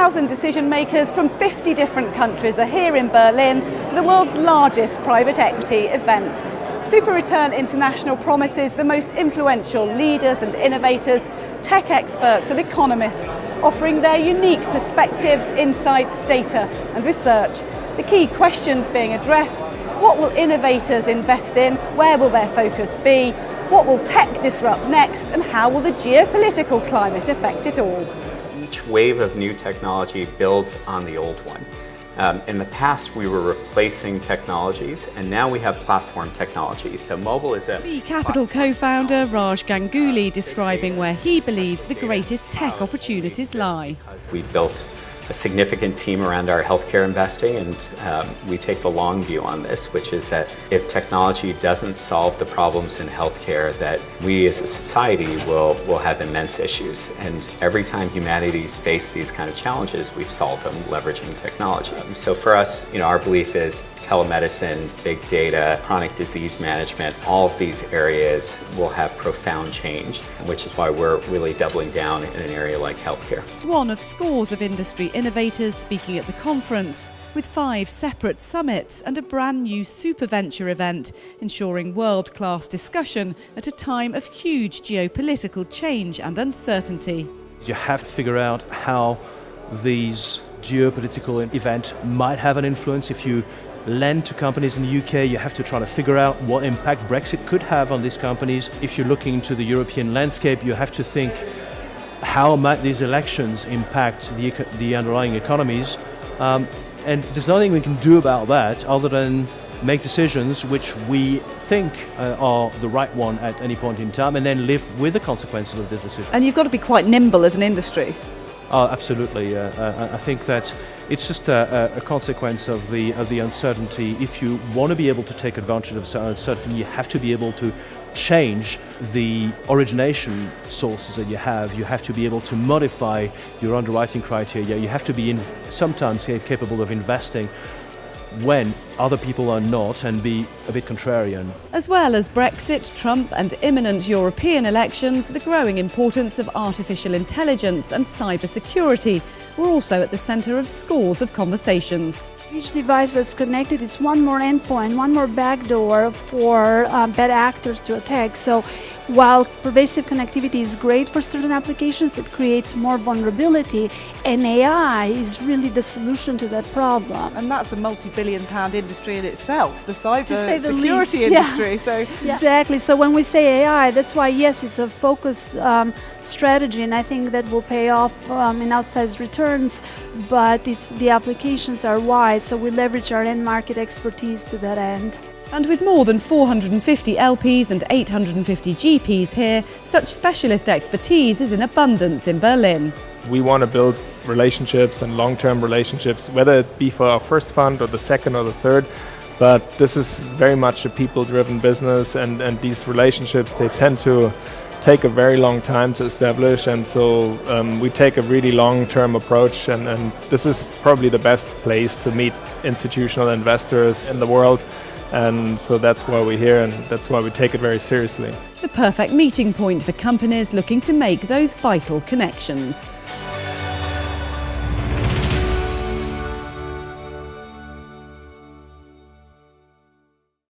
2,000 decision makers from 50 different countries are here in Berlin for the world's largest private equity event. SuperReturn International promises the most influential leaders and innovators, tech experts and economists, offering their unique perspectives, insights, data and research. The key questions being addressed: what will innovators invest in? Where will their focus be? What will tech disrupt next? And how will the geopolitical climate affect it all? Each wave of new technology builds on the old one. In the past, we were replacing technologies, and now we have platform technologies. So mobile is a... B Capital co-founder Raj Ganguly describing where he believes the greatest tech opportunities lie. We built a significant team around our healthcare investing, and we take the long view on this, which is that if technology doesn't solve the problems in healthcare, that we as a society will have immense issues. And every time humanity's faced these kind of challenges, we've solved them leveraging technology. So for us, our belief is telemedicine, big data, chronic disease management, all of these areas will have profound change, which is why we're really doubling down in an area like healthcare. One of scores of industry innovators speaking at the conference, with 5 separate summits and a brand new super venture event, ensuring world-class discussion at a time of huge geopolitical change and uncertainty. You have to figure out how these geopolitical events might have an influence. If you lend to companies in the UK, you have to try to figure out what impact Brexit could have on these companies. If you're looking into the European landscape, you have to think, how might these elections impact the underlying economies? And there's nothing we can do about that other than make decisions which we think are the right one at any point in time, and then live with the consequences of this decision. And you've got to be quite nimble as an industry. Oh, absolutely. I think that it's just a consequence of the uncertainty. If you want to be able to take advantage of uncertainty, you have to be able to change the origination sources that you have. You have to be able to modify your underwriting criteria. You have to be sometimes capable of investing when other people are not, and be a bit contrarian. As well as Brexit, Trump and imminent European elections, the growing importance of artificial intelligence and cybersecurity were also at the centre of scores of conversations. Each device that's connected is one more endpoint, one more backdoor for bad actors to attack. So while pervasive connectivity is great for certain applications, it creates more vulnerability, and AI is really the solution to that problem. And that's a multi-billion-pound industry in itself, the cybersecurity industry. Yeah. So exactly. So when we say AI, that's why, yes, it's a focus strategy, and I think that will pay off in outsized returns, but the applications are wide, so we leverage our end market expertise to that end. And with more than 450 LPs and 850 GPs here, such specialist expertise is in abundance in Berlin. We want to build relationships and long-term relationships, whether it be for our first fund or the second or the third. But this is very much a people-driven business, and these relationships, they tend to take a very long time to establish, and so we take a really long-term approach, and this is probably the best place to meet institutional investors in the world. And so that's why we're here, and that's why we take it very seriously. The perfect meeting point for companies looking to make those vital connections.